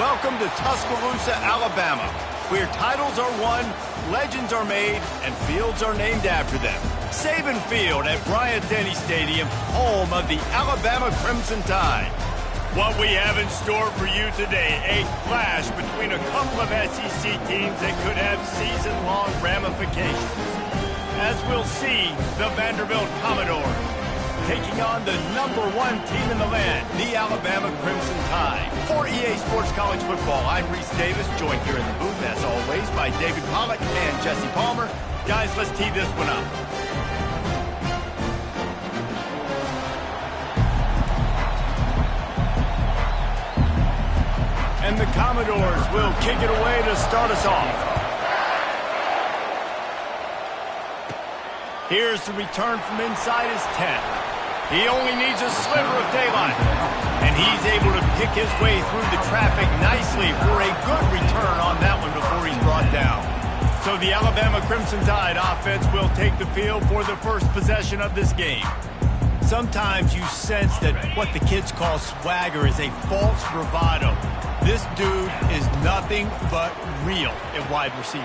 Welcome to Tuscaloosa, Alabama, where titles are won, legends are made, and fields are named after them. Saban Field at Bryant-Denny Stadium, home of the Alabama Crimson Tide. What we have in store for you today, a clash between a couple of SEC teams that could have season-long ramifications. As we'll see, the Vanderbilt Commodores taking on the #1 team in the land, the Alabama Crimson Tide. For EA Sports College Football, I'm Reese Davis, joined here in the booth, as always, by David Pollack and Jesse Palmer. Guys, let's tee this one up. And the Commodores will kick it away to start us off. Here's the return from inside his 10. He only needs a sliver of daylight. And he's able to pick his way through the traffic nicely for a good return on that one before he's brought down. So the Alabama Crimson Tide offense will take the field for the first possession of this game. Sometimes you sense that what the kids call swagger is a false bravado. This dude is nothing but real at wide receiver.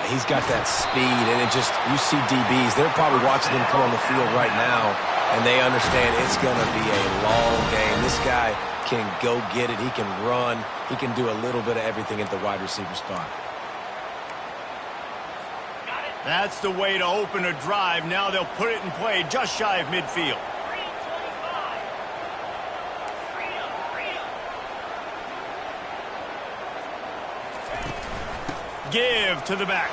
He's got that speed, and it just, you see DBs, they're probably watching him come on the field right now, and they understand it's going to be a long game. This guy can go get it. He can run. He can do a little bit of everything at the wide receiver spot. That's the way to open a drive. Now they'll put it in play just shy of midfield. Give to the back.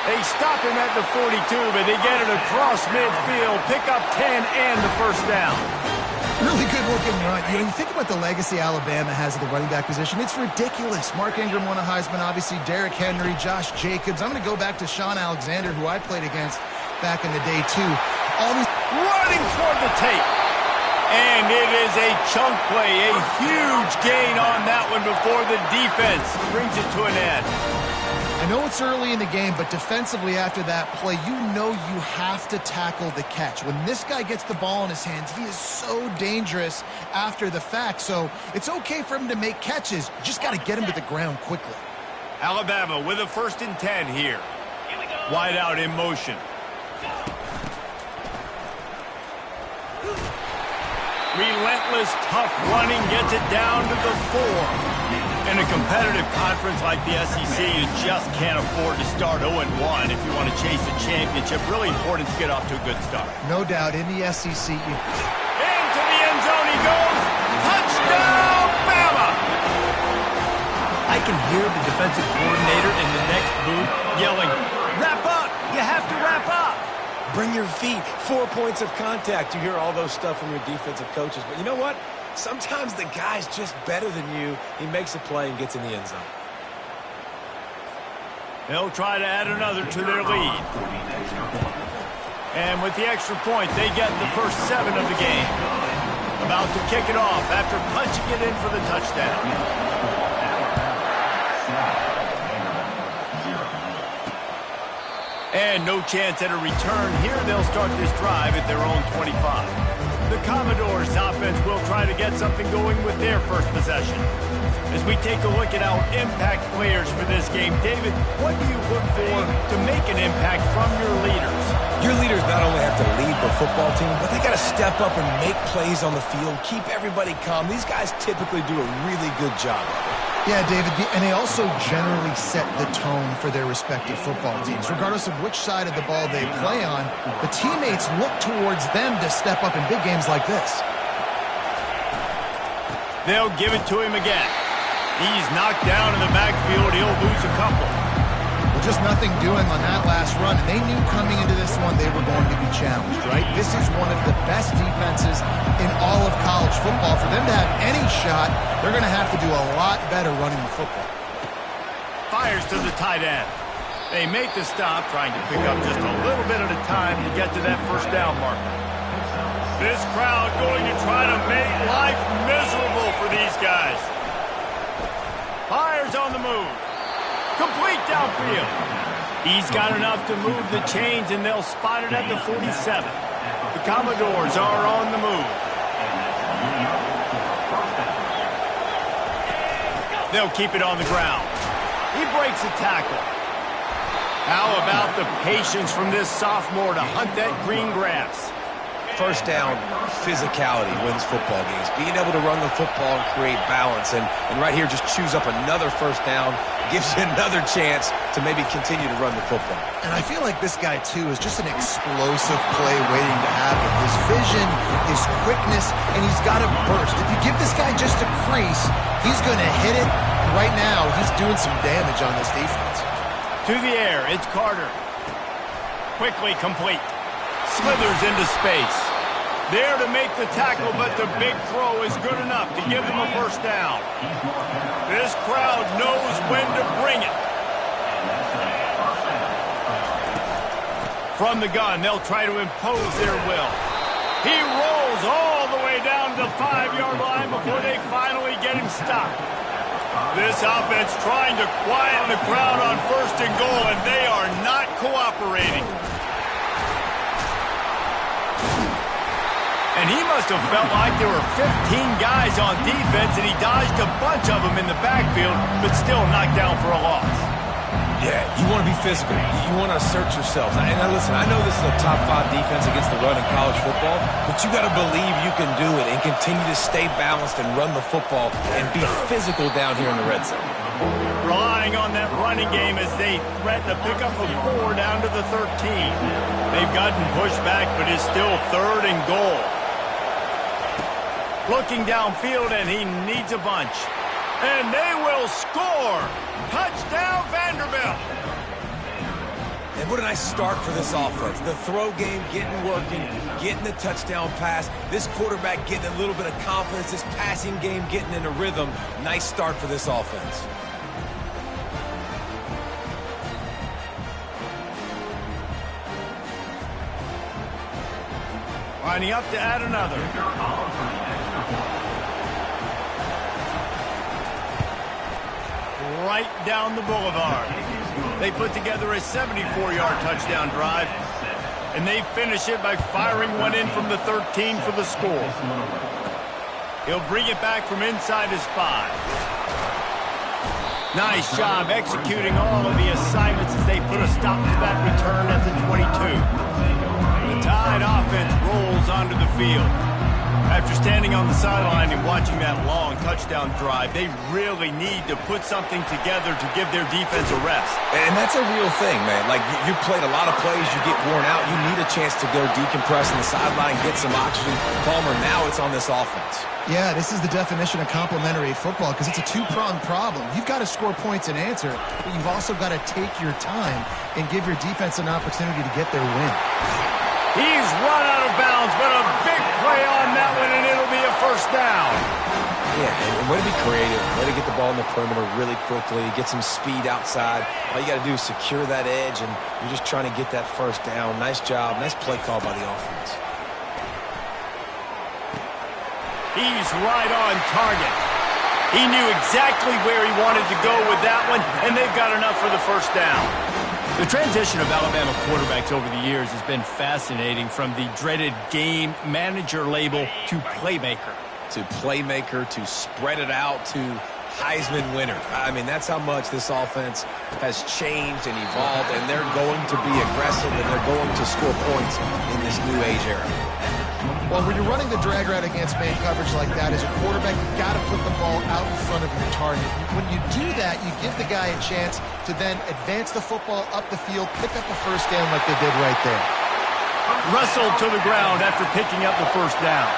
They stop him at the 42, but they get it across midfield. Pick up 10 and the first down. Really good looking run. You think about the legacy Alabama has at the running back position. It's ridiculous. Mark Ingram won a Heisman, obviously Derrick Henry, Josh Jacobs. I'm going to go back to Sean Alexander, who I played against back in the day, too. All these running toward the tape. And it is a chunk play, a huge gain on that one before the defense brings it to an end. I know it's early in the game, but defensively after that play, you know you have to tackle the catch. When this guy gets the ball in his hands, he is so dangerous after the fact. So it's okay for him to make catches. You just got to get him to the ground quickly. Alabama with a 1st and 10 here. Wide out in motion. Relentless, tough running gets it down to the 4. In a competitive conference like the SEC, you just can't afford to start 0-1 if you want to chase a championship. Really important to get off to a good start. No doubt, in the SEC. Into the end zone he goes. Touchdown, Bama! I can hear the defensive coordinator in the next booth yelling, "Wrap up! You have to wrap up!" Bring your feet. 4 points of contact. You hear all those stuff from your defensive coaches. But you know what? Sometimes the guy's just better than you. He makes a play and gets in the end zone. They'll try to add another to their lead. And with the extra point, they get the first 7 of the game. About to kick it off after punching it in for the touchdown. And no chance at a return here. They'll start this drive at their own 25. The Commodores offense will try to get something going with their first possession. As we take a look at our impact players for this game, David, what do you look for to make an impact from your leaders? Your leaders not only have to lead the football team, but they got to step up and make plays on the field, keep everybody calm. These guys typically do a really good job of it. Yeah, David, and they also generally set the tone for their respective football teams. Regardless of which side of the ball they play on, the teammates look towards them to step up in big games like this. They'll give it to him again. He's knocked down in the backfield. He'll lose a couple. Well, just nothing doing on that last run, and they knew coming into this one they were going to be challenged, right? This is one of the best defenses in all of college football. For them to have any shot, they're going to have to do a lot better running the football. Fires to the tight end. They make the stop, trying to pick up just a little bit at a time to get to that first down marker. This crowd going to try to make life miserable for these guys. Fires on the move. Complete downfield. He's got enough to move the chains, and they'll spot it at the 47. The Commodores are on the move. They'll keep it on the ground. He breaks a tackle. How about the patience from this sophomore to hunt that green grass? First down, physicality wins football games. Being able to run the football and create balance. And right here, just choose up another first down, gives you another chance to maybe continue to run the football. And I feel like this guy, too, is just an explosive play waiting to happen. His vision, his quickness, and he's got a burst. If you give this guy just a crease, he's going to hit it. Right now, he's doing some damage on this defense. To the air, it's Carter. Quickly complete. Slithers into space. There to make the tackle, but the big throw is good enough to give them a first down. This crowd knows when to bring it. From the gun, they'll try to impose their will. He rolls all the way down to the 5-yard line before they finally get him stopped. This offense trying to quieten the crowd on first and goal, and they are not cooperating. And he must have felt like there were 15 guys on defense, and he dodged a bunch of them in the backfield, but still knocked down for a loss. Yeah, you want to be physical. You want to assert yourselves. And listen, I know this is a top 5 defense against the run in college football, but you got to believe you can do it and continue to stay balanced and run the football and be physical down here in the red zone. Relying on that running game as they threaten to pick up a 4 down to the 13. They've gotten pushed back, but it's still 3rd and goal. Looking downfield, and he needs a bunch. And they will score! Touchdown, Vanderbilt! And what a nice start for this offense. The throw game getting working, getting the touchdown pass. This quarterback getting a little bit of confidence. This passing game getting in a rhythm. Nice start for this offense. Lining up to add another. Right down the boulevard. They put together a 74-yard touchdown drive, and they finish it by firing one in from the 13 for the score. He'll bring it back from inside his 5. Nice job executing all of the assignments as they put a stop to that return at the 22. The Tide offense rolls onto the field. After standing on the sideline and watching that long touchdown drive, they really need to put something together to give their defense a rest. And that's a real thing, man. Like, you played a lot of plays, you get worn out, you need a chance to go decompress on the sideline, get some oxygen. Palmer, now it's on this offense. Yeah, this is the definition of complementary football because it's a two-pronged problem. You've got to score points and answer, but you've also got to take your time and give your defense an opportunity to get their win. He's run out of bounds, but a big play on that one, and it'll be a first down. Yeah, and way to be creative, way to get the ball in the perimeter really quickly, get some speed outside. All you got to do is secure that edge, and you're just trying to get that first down. Nice job, nice play call by the offense. He's right on target. He knew exactly where he wanted to go with that one, and they've got enough for the first down. The transition of Alabama quarterbacks over the years has been fascinating, from the dreaded game manager label to playmaker. To playmaker, to spread it out, to Heisman winner. I mean, that's how much this offense has changed and evolved, and they're going to be aggressive, and they're going to score points in this new age era. Well, when you're running the drag route against man coverage like that, as a quarterback, you've got to put the ball out in front of your target. When you do that, you give the guy a chance to then advance the football up the field, pick up a first down like they did right there. Wrestled to the ground after picking up the first down.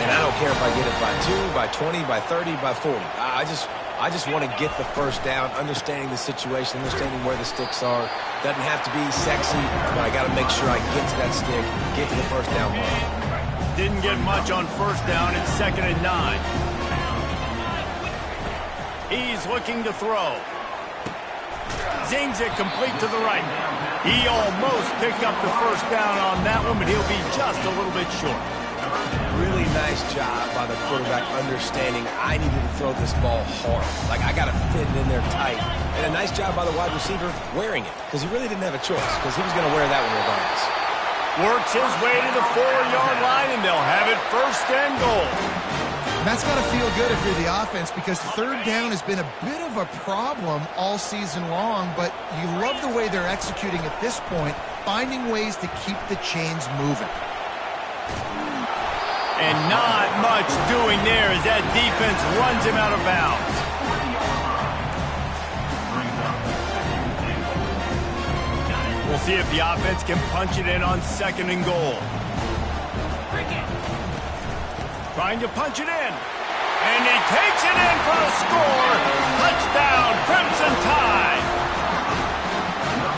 And I don't care if I get it by 2, by 20, by 30, by 40. I just want to get the first down, understanding the situation, understanding where the sticks are. Doesn't have to be sexy, but I got to make sure I get to that stick, get to the first down mark. Didn't get much on first down. It's 2nd and 9. He's looking to throw. Zings it complete to the right. He almost picked up the first down on that one, but he'll be just a little bit short. Really nice job by the quarterback understanding I needed to throw this ball hard. Like, I got to fit it in there tight. And a nice job by the wide receiver wearing it, because he really didn't have a choice, because he was going to wear that one regardless. Works his way to the 4-yard line, and they'll have it 1st and goal. And that's got to feel good if you're the offense, because third down has been a bit of a problem all season long, but you love the way they're executing at this point, finding ways to keep the chains moving. And not much doing there as that defense runs him out of bounds. We'll see if the offense can punch it in on 2nd and goal. Trying to punch it in. And he takes it in for a score. Touchdown, Crimson Tide.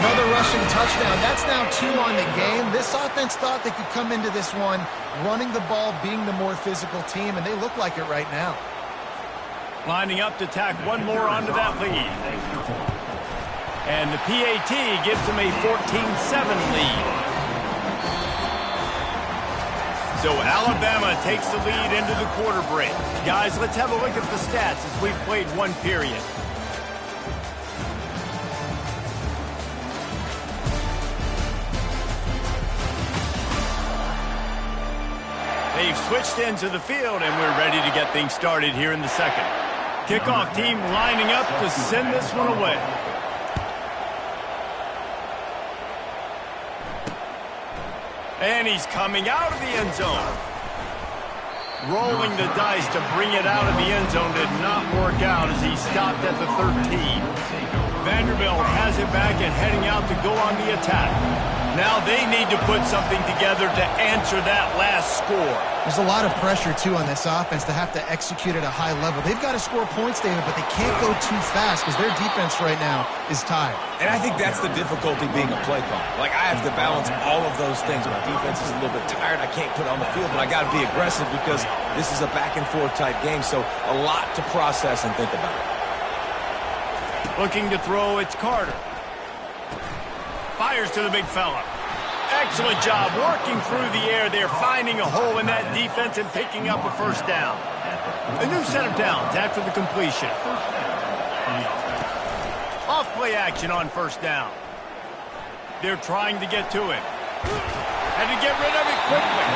Another rushing touchdown. That's now 2 on the game. This offense thought they could come into this one running the ball, being the more physical team, and they look like it right now. Lining up to tack one more onto that lead. And the PAT gives them a 14-7 lead. So Alabama takes the lead into the quarter break. Guys, let's have a look at the stats as we've played one period. They've switched into the field, and we're ready to get things started here in the second. Kickoff team lining up to send this one away. And he's coming out of the end zone. Rolling the dice to bring it out of the end zone did not work out as he stopped at the 13. Vanderbilt has it back and heading out to go on the attack. Now they need to put something together to answer that last score. There's a lot of pressure, too, on this offense to have to execute at a high level. They've got to score points, David, but they can't go too fast because their defense right now is tired. And I think that's the difficulty being a play caller. Like, I have to balance all of those things. My defense is a little bit tired. I can't put it on the field, but I got to be aggressive because this is a back-and-forth type game, so a lot to process and think about. Looking to throw, it's Carter. Fires to the big fella. Excellent job working through the air there, finding a hole in that defense and picking up a first down. A new set of downs after the completion. Off play action on first down. They're trying to get to him. Had to get rid of it quickly.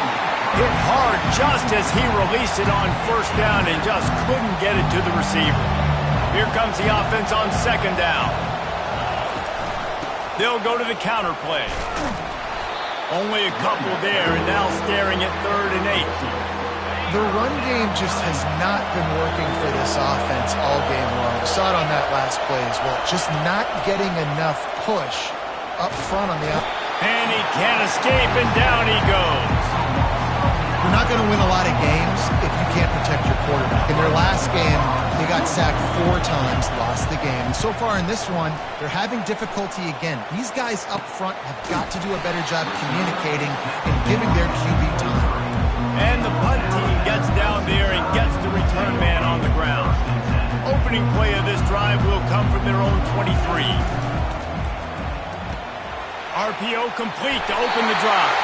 Hit hard just as he released it on first down and just couldn't get it to the receiver. Here comes the offense on second down. They'll go to the counter play. Only a couple there, and now staring at 3rd and 8. The run game just has not been working for this offense all game long. We saw it on that last play as well. Just not getting enough push up front on the out. And he can't escape, and down he goes. You're not going to win a lot of games if you can't protect your quarterback. In their last game, they got sacked 4 times, lost the game. And so far in this one, they're having difficulty again. These guys up front have got to do a better job communicating and giving their QB time. And the punt team gets down there and gets the return man on the ground. Opening play of this drive will come from their own 23. RPO complete to open the drive.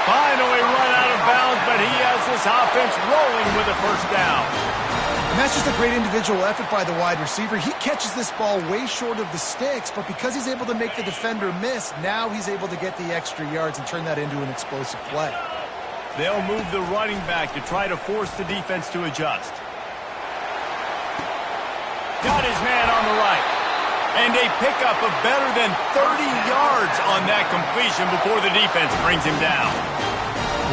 Finally run out of bounds, but he has this offense rolling with a first down. And that's just a great individual effort by the wide receiver. He catches this ball way short of the sticks, but because he's able to make the defender miss, now he's able to get the extra yards and turn that into an explosive play. They'll move the running back to try to force the defense to adjust. Got his man on the right. And a pickup of better than 30 yards on that completion before the defense brings him down.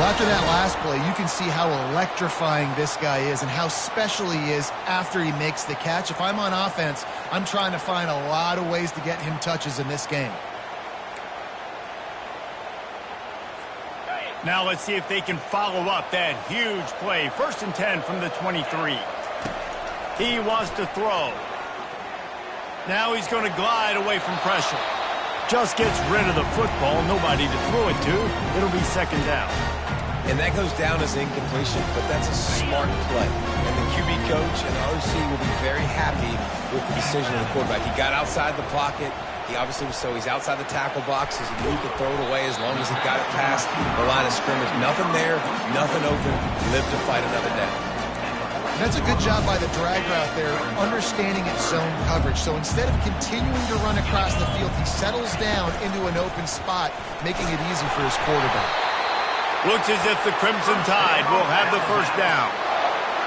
Well, after that last play, you can see how electrifying this guy is and how special he is after he makes the catch. If I'm on offense, I'm trying to find a lot of ways to get him touches in this game. Now let's see if they can follow up that huge play. 1st and 10 from the 23. He wants to throw. Now he's going to glide away from pressure. Just gets rid of the football. Nobody to throw it to. It'll be 2nd down. And that goes down as incompletion, but that's a smart play. And the QB coach and the OC will be very happy with the decision of the quarterback. He got outside the pocket. He obviously was, so he's outside the tackle box. He knew he could throw it away as long as he got it past the line of scrimmage. Nothing there, nothing open. Live to fight another day. And that's a good job by the drag route there, understanding its zone coverage. So instead of continuing to run across the field, he settles down into an open spot, making it easy for his quarterback. Looks as if the Crimson Tide will have the first down.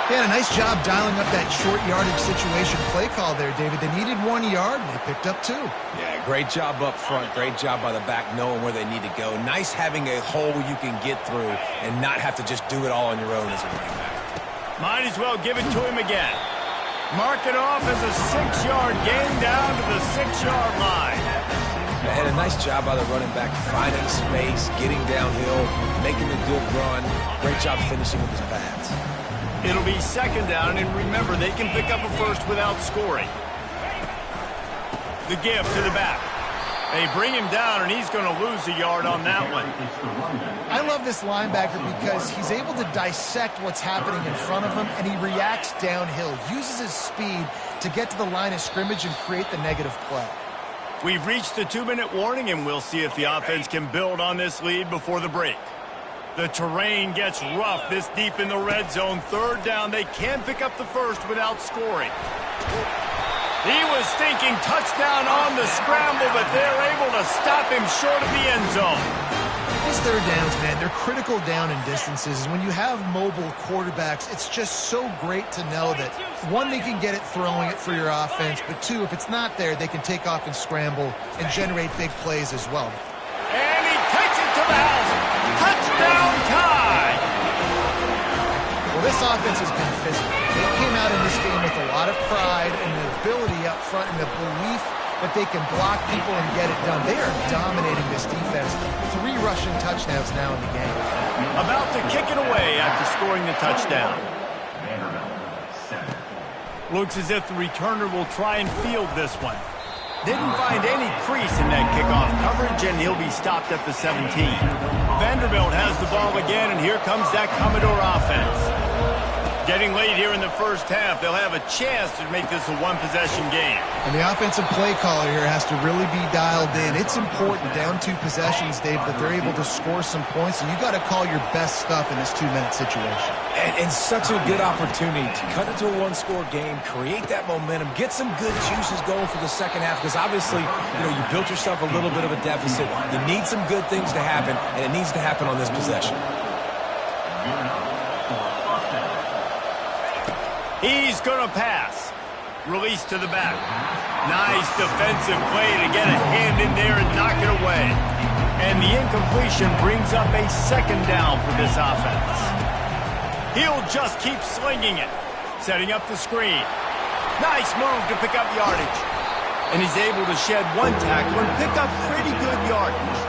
Yeah, a nice job dialing up that short yardage situation play call there, David. They needed 1 yard, and they picked up 2. Yeah, great job up front. Great job by the back knowing where they need to go. Nice having a hole you can get through and not have to just do it all on your own as a running back. Might as well give it to him again. Mark it off as a 6-yard gain down to the 6-yard line. And a nice job by the running back finding space, getting downhill, making a good run. Great job finishing with his pads. It'll be 2nd down, and remember, they can pick up a first without scoring. The give to the back. They bring him down, and he's going to lose a yard on that one. I love this linebacker because he's able to dissect what's happening in front of him, and he reacts downhill, uses his speed to get to the line of scrimmage and create the negative play. We've reached the 2-minute warning, and we'll see if the offense can build on this lead before the break. The terrain gets rough this deep in the red zone. 3rd down, they can pick up the first without scoring. He was thinking touchdown on the scramble, but they're able to stop him short of the end zone. These 3rd downs, man, they're critical down in distances. When you have mobile quarterbacks, it's just so great to know that, 1, they can get it throwing it for your offense, but 2, if it's not there, they can take off and scramble and generate big plays as well. And he takes it to the house. Touchdown tie! Well, this offense has been physical. They came out in this game with a lot of pride and the ability up front and the belief that they can block people and get it done. They are dominating this defense. 3 rushing touchdowns now in the game. About to kick it away after scoring the touchdown. Looks as if the returner will try and field this one. Didn't find any crease in that kickoff coverage, and he'll be stopped at the 17. Vanderbilt has the ball again, and here comes that Commodore offense. Getting late here in the first half, they'll have a chance to make this a 1-possession game. And the offensive play caller here has to really be dialed in. It's important, down 2 possessions, Dave, that they're able to score some points, and you got to call your best stuff in this 2-minute situation. And such a good opportunity to cut into a 1-score game, create that momentum, get some good juices going for the second half, because obviously, you built yourself a little bit of a deficit. You need some good things to happen, and it needs to happen on this possession. He's going to pass. Release to the back. Nice defensive play to get a hand in there and knock it away. And the incompletion brings up a 2nd down for this offense. He'll just keep slinging it. Setting up the screen. Nice move to pick up yardage. And he's able to shed 1 tackle and pick up pretty good yardage.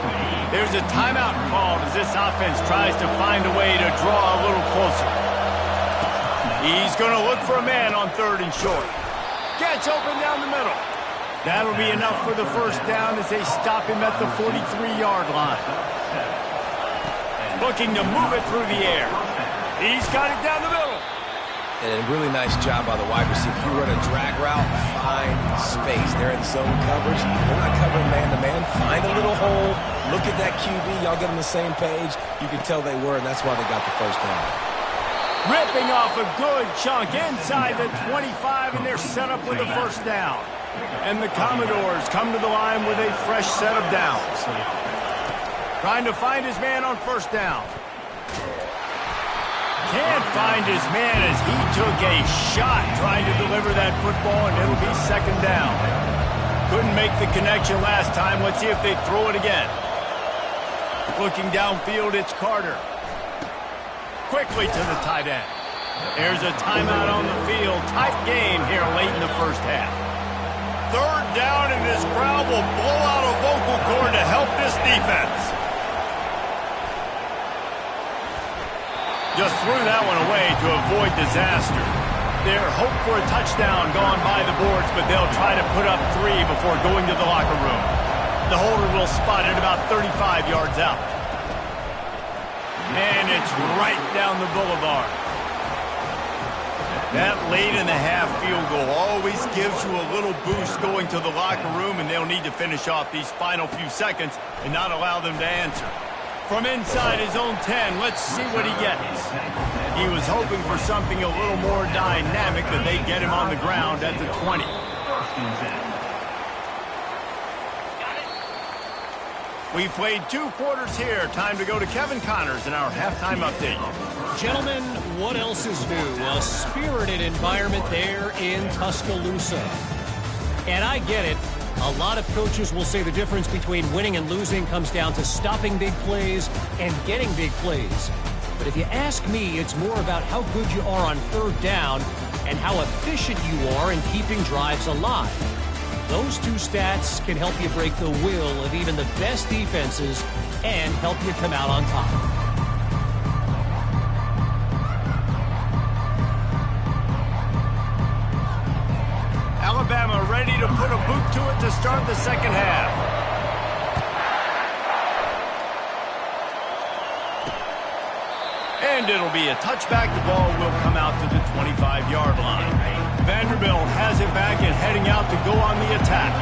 There's a timeout called as this offense tries to find a way to draw a little closer. He's going to look for a man on 3rd and short. Gets open down the middle. That'll be enough for the 1st down as they stop him at the 43-yard line. Looking to move it through the air. He's got it down the middle. And a really nice job by the wide receiver. You run a drag route, find space. They're in zone coverage. They're not covering man-to-man. Find a little hole. Look at that QB. Y'all get on the same page. You can tell they were, and that's why they got the 1st down. Ripping off a good chunk inside the 25, and they're set up with a 1st down. And the Commodores come to the line with a fresh set of downs. Trying to find his man on 1st down. Can't find his man as he took a shot trying to deliver that football, and it'll be 2nd down. Couldn't make the connection last time. Let's see if they throw it again. Looking downfield, it's Carter. Quickly to the tight end. There's a timeout on the field. Tight game here late in the first half. 3rd down, and this crowd will blow out a vocal cord to help this defense. Just threw that one away to avoid disaster. Their hope for a touchdown gone by the boards, but they'll try to put up 3 before going to the locker room. The holder will spot it about 35 yards out. And it's right down the boulevard. That late in the half field goal always gives you a little boost going to the locker room, and they'll need to finish off these final few seconds and not allow them to answer. From inside his own 10, let's see what he gets. He was hoping for something a little more dynamic, but they get him on the ground at the 20. We played 2 quarters here. Time to go to Kevin Connors in our halftime update. Gentlemen, what else is new? A spirited environment there in Tuscaloosa. And I get it. A lot of coaches will say the difference between winning and losing comes down to stopping big plays and getting big plays. But if you ask me, it's more about how good you are on 3rd down and how efficient you are in keeping drives alive. Those 2 stats can help you break the will of even the best defenses and help you come out on top. Alabama ready to put a boot to it to start the second half. And it'll be a touchback. The ball will come out to the 25-yard line. Vanderbilt has it back and heading out to go on the attack.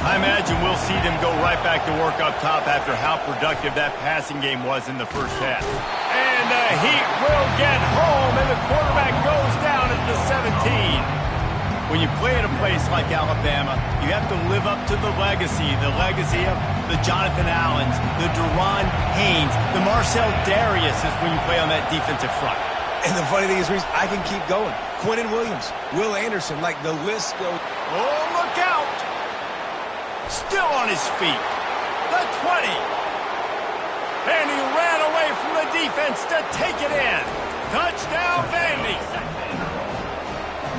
I imagine we'll see them go right back to work up top after how productive that passing game was in the first half. And the Heat will get home, and the quarterback goes down at the 17. When you play at a place like Alabama, you have to live up to the legacy of the Jonathan Allens, the Deron Haynes, the Marcel Darius is when you play on that defensive front. And the funny thing is, Reese, I can keep going. Quentin Williams, Will Anderson, like the list goes. Oh, look out! Still on his feet. The 20. And he ran away from the defense to take it in. Touchdown, Vandy.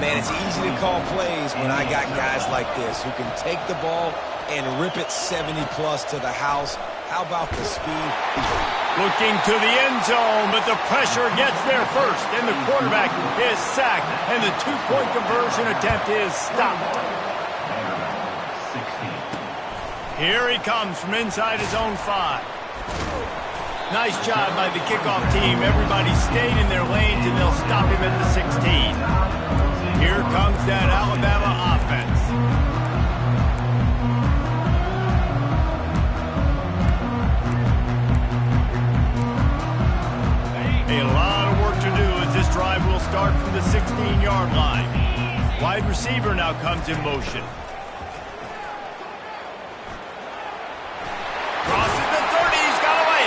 Man, it's easy to call plays when I got guys like this who can take the ball and rip it 70-plus to the house. How about the speed? Looking to the end zone, but the pressure gets there first, and the quarterback is sacked, and the 2-point conversion attempt is stopped. Here he comes from inside his own 5. Nice job by the kickoff team. Everybody stayed in their lanes, and they'll stop him at the 16. Here comes that Alabama offense. A lot of work to do as this drive will start from the 16-yard line. Wide receiver now comes in motion. Crosses the 30, he's got away.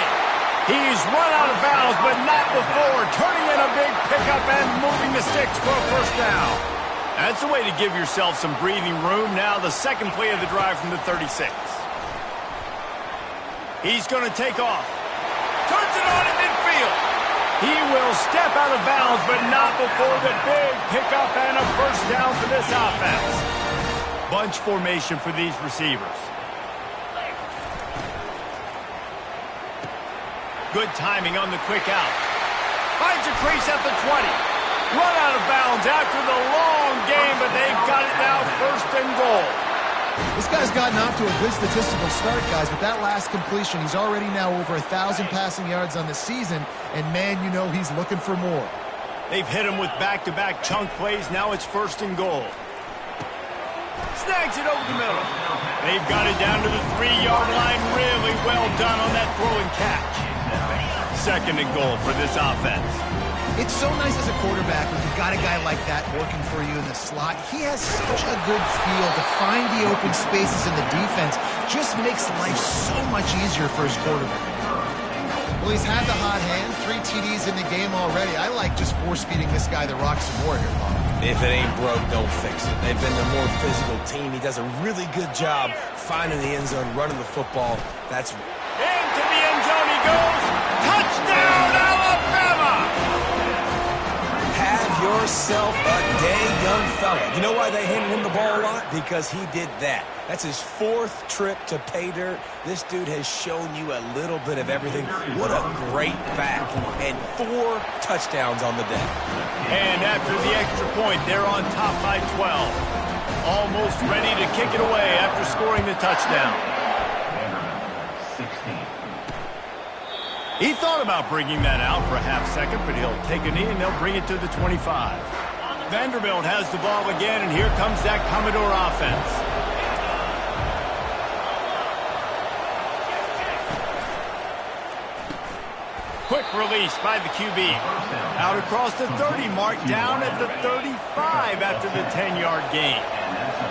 He's run out of bounds, but not before turning in a big pickup and moving the sticks for a first down. That's the way to give yourself some breathing room. Now the second play of the drive from the 36. He's going to take off. Turns it on in midfield. He will step out of bounds, but not before the big pickup and a first down for this offense. Bunch formation for these receivers. Good timing on the quick out. Finds a crease at the 20. Run out of bounds after the long game, but they've got it now first and goal. This guy's gotten off to a good statistical start, guys. With that last completion, he's already now over 1,000 passing yards on the season, and man, you know he's looking for more. They've hit him with back-to-back chunk plays. Now it's first and goal. Snags it over the middle. They've got it down to the 3-yard line. Really well done on that throw and catch. Second and goal for this offense. It's so nice as a quarterback when you've got a guy like that working for you in the slot. He has such a good feel to find the open spaces in the defense. Just makes life so much easier for his quarterback. Well, he's had the hot hand, 3 TDs in the game already. I like just force-feeding this guy the rock some more here, Bob. If it ain't broke, don't fix it. They've been the more physical team. He does a really good job finding the end zone, running the football. That's into the end zone he goes. Touchdown, Alabama! Have yourself a day, young fella. You know why they handed him the ball a lot? Because he did that. That's his 4th trip to pay dirt. This dude has shown you a little bit of everything. What a great back. And 4 touchdowns on the day. And after the extra point, they're on top by 12. Almost ready to kick it away after scoring the touchdown. 16. He thought about bringing that out for a half second, but he'll take a knee and they'll bring it to the 25. Vanderbilt has the ball again, and here comes that Commodore offense. Quick release by the QB. Out across the 30 mark, down at the 35 after the 10-yard gain.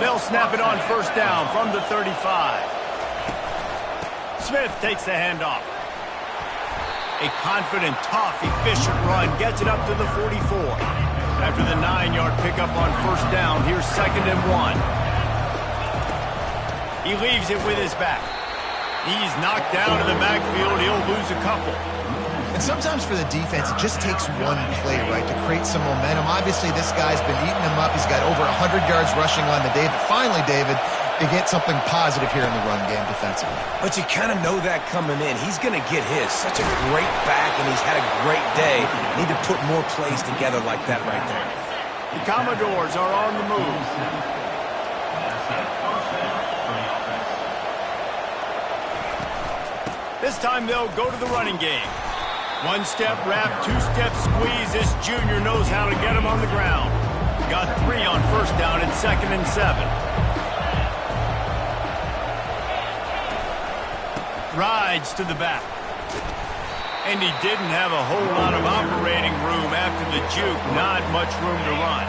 They'll snap it on first down from the 35. Smith takes the handoff. A confident, tough, efficient run gets it up to the 44. After the 9-yard pickup on first down, here's 2nd and 1. He leaves it with his back. He's knocked down in the backfield. He'll lose a couple. And sometimes for the defense, it just takes one play, right, to create some momentum. Obviously, this guy's been eating them up. He's got over 100 yards rushing on the day. But finally, David, they get something positive here in the run game defensively. But you kind of know that coming in. He's going to get his. Such a great back, and he's had a great day. Need to put more plays together like that right there. The Commodores are on the move. This time they'll go to the running game. One-step wrap, two-step squeeze. This junior knows how to get him on the ground. Got 3 on first down and 2nd and 7. Rides to the back. And he didn't have a whole lot of operating room after the juke. Not much room to run.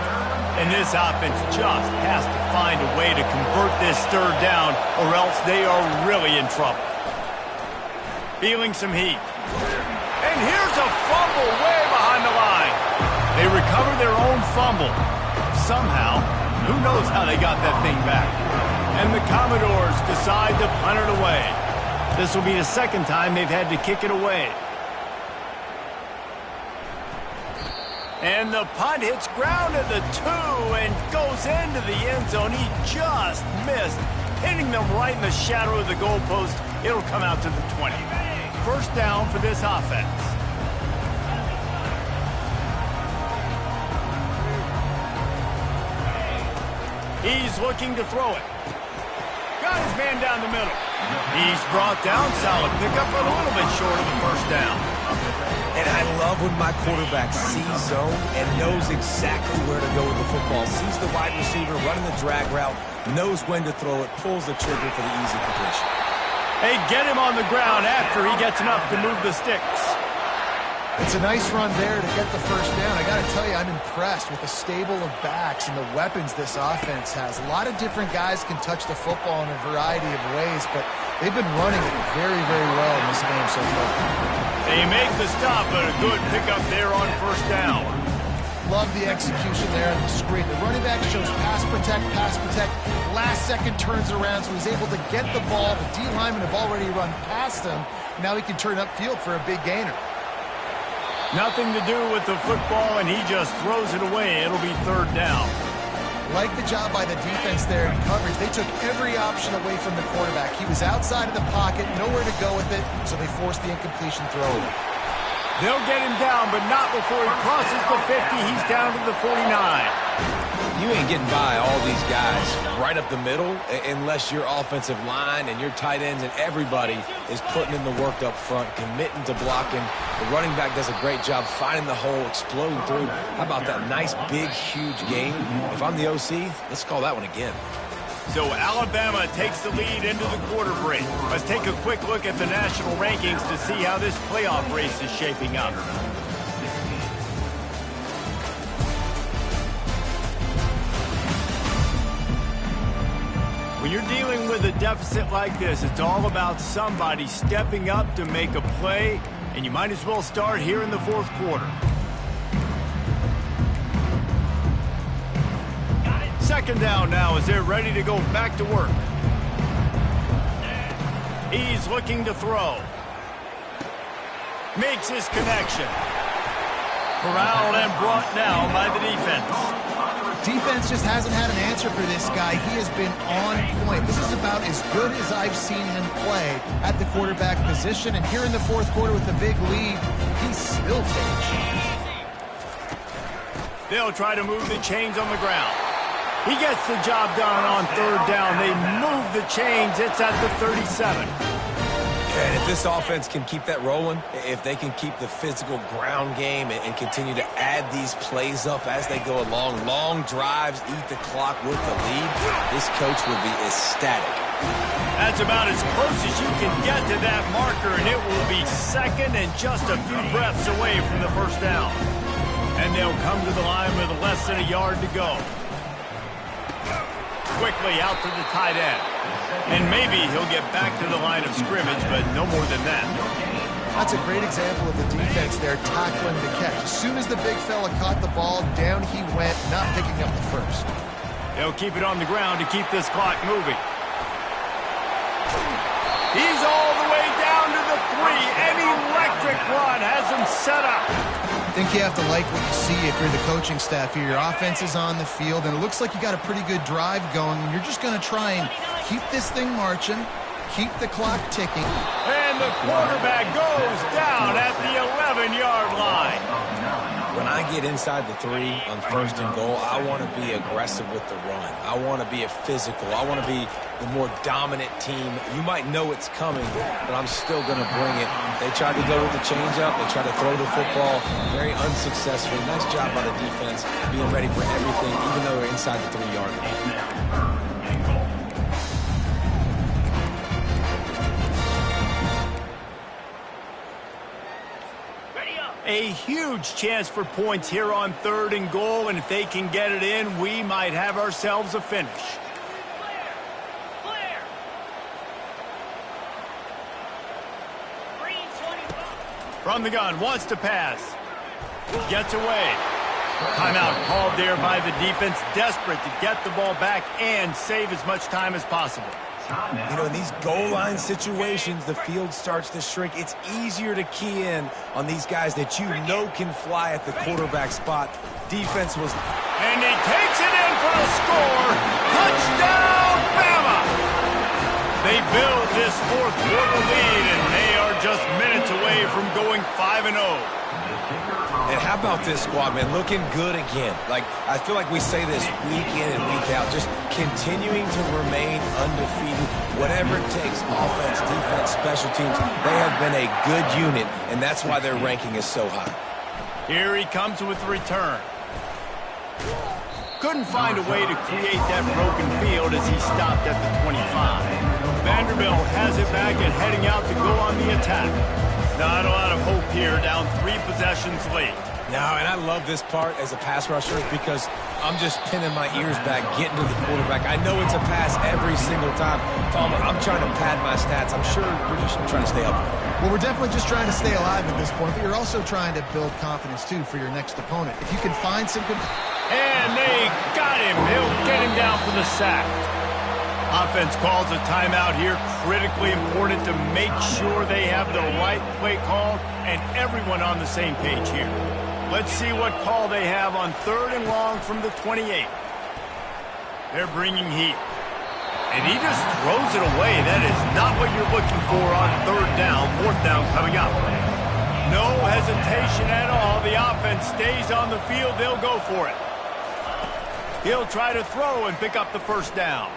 And this offense just has to find a way to convert this 3rd down, or else they are really in trouble. Feeling some heat. And here's a fumble way behind the line. They recover their own fumble. Somehow, who knows how they got that thing back. And the Commodores decide to punt it away. This will be the 2nd time they've had to kick it away. And the punt hits ground at the 2 and goes into the end zone. He just missed, hitting them right in the shadow of the goalpost. It'll come out to the 20. First down for this offense. He's looking to throw it. Got his man down the middle. He's brought down. Solid pickup, a little bit short of the first down. And I love when my quarterback sees zone and knows exactly where to go with the football. Sees the wide receiver running the drag route, knows when to throw it, pulls the trigger for the easy completion. They get him on the ground after he gets enough to move the sticks. It's a nice run there to get the first down. I got to tell you, I'm impressed with the stable of backs and the weapons this offense has. A lot of different guys can touch the football in a variety of ways, but they've been running it very, very well in this game so far. They make the stop, but a good pickup there on first down. Love the execution there on the screen. The running back shows pass protect, pass protect. Last second turns around, so he's able to get the ball. The D linemen have already run past him. Now he can turn upfield for a big gainer. Nothing to do with the football, and he just throws it away. It'll be 3rd down. Like the job by the defense there in coverage. They took every option away from the quarterback. He was outside of the pocket, nowhere to go with it, so they forced the incompletion throw. They'll get him down, but not before he crosses the 50. He's down to the 49. You ain't getting by all these guys right up the middle unless your offensive line and your tight ends and everybody is putting in the work up front, committing to blocking. The running back does a great job finding the hole, exploding through. How about that nice, big, huge game? If I'm the OC, let's call that one again. So Alabama takes the lead into the quarter break. Let's take a quick look at the national rankings to see how this playoff race is shaping up. When you're dealing with a deficit like this, it's all about somebody stepping up to make a play, and you might as well start here in the 4th quarter. 2nd down now as they're ready to go back to work. He's looking to throw. Makes his connection. Corralled and brought down by the defense. Defense just hasn't had an answer for this guy. He has been on point. This is about as good as I've seen him play at the quarterback position. And here in the 4th quarter with the big lead, he's still taking change. They'll try to move the chains on the ground. He gets the job done on 3rd down. They move the chains. It's at the 37. And if this offense can keep that rolling, if they can keep the physical ground game and continue to add these plays up as they go along, long drives, eat the clock with the lead, this coach will be ecstatic. That's about as close as you can get to that marker, and it will be 2nd and just a few breaths away from the first down. And they'll come to the line with less than a yard to go. Quickly out to the tight end. And maybe he'll get back to the line of scrimmage, but no more than that. That's a great example of the defense there tackling the catch. As soon as the big fella caught the ball, down he went, not picking up the first. They'll keep it on the ground to keep this clock moving. He's all the way down to the 3. An electric run has him set up. I think you have to like what you see if you're the coaching staff here. Your offense is on the field, and it looks like you got a pretty good drive going, and you're just going to try and keep this thing marching, keep the clock ticking. And the quarterback goes down at the 11-yard line. When I get inside the 3 on 1st and goal, I want to be aggressive with the run. I want to be a physical. I want to be the more dominant team. You might know it's coming, but I'm still going to bring it. They tried to go with the changeup. They tried to throw the football very unsuccessfully. Nice job by the defense being ready for everything, even though they're inside the 3-yard line. A huge chance for points here on 3rd and goal, and if they can get it in, we might have ourselves a finish. Clear. From the gun, wants to pass. Gets away. Timeout called there by the defense, desperate to get the ball back and save as much time as possible. You know, in these goal line situations, the field starts to shrink. It's easier to key in on these guys that you know can fly at the quarterback spot. Defense was... And he takes it in for a score. Touchdown, Bama! They build this 4th quarter lead, and they are just minutes away from going 5-0. And how about this squad, man? Looking good again. Like, I feel like we say this week in and week out, just continuing to remain undefeated. Whatever it takes, offense, defense, special teams, they have been a good unit, and that's why their ranking is so high. Here he comes with the return. Couldn't find a way to create that broken field as he stopped at the 25. Vanderbilt has it back and heading out to go on the attack. Not a lot of hope here, down 3 possessions late. No, and I love this part as a pass rusher because I'm just pinning my ears back, getting to the quarterback. I know it's a pass every single time. Palmer, I'm trying to pad my stats. I'm sure we're just trying to stay up. Well, we're definitely just trying to stay alive at this point, but you're also trying to build confidence, too, for your next opponent. If you can find some good... And they got him. He'll get him down for the sack. Offense calls a timeout here. Critically important to make sure they have the right play call and everyone on the same page here. Let's see what call they have on 3rd and long from the 28. They're bringing heat. And he just throws it away. That is not what you're looking for on 3rd down. 4th down coming up. No hesitation at all. The offense stays on the field. They'll go for it. He'll try to throw and pick up the 1st down.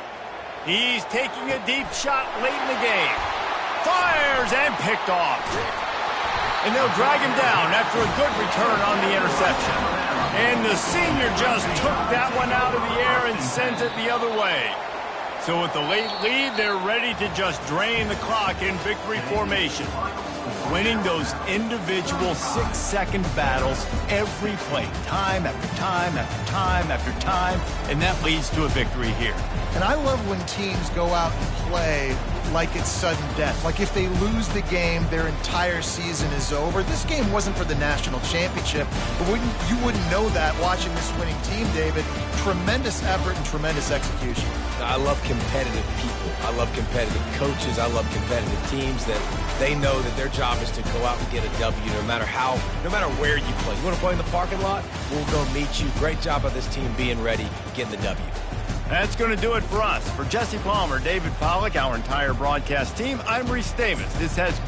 He's taking a deep shot late in the game. Fires and picked off. And they'll drag him down after a good return on the interception. And the senior just took that one out of the air and sends it the other way. So with the late lead, they're ready to just drain the clock in victory formation. Winning those individual 6-second battles every play, time after time after time after time, and that leads to a victory here. And I love when teams go out and play like it's sudden death. Like if they lose the game, their entire season is over. This game wasn't for the national championship, but you wouldn't know that watching this winning team, David. Tremendous effort and tremendous execution. I love competitive people. I love competitive coaches. I love competitive teams that they know that their job is to go out and get a W no matter where you play. You want to play in the parking lot? We'll go meet you. Great job by this team being ready, getting the W. That's going to do it for us. For Jesse Palmer, David Pollack, our entire broadcast team, I'm Reese Davis. This has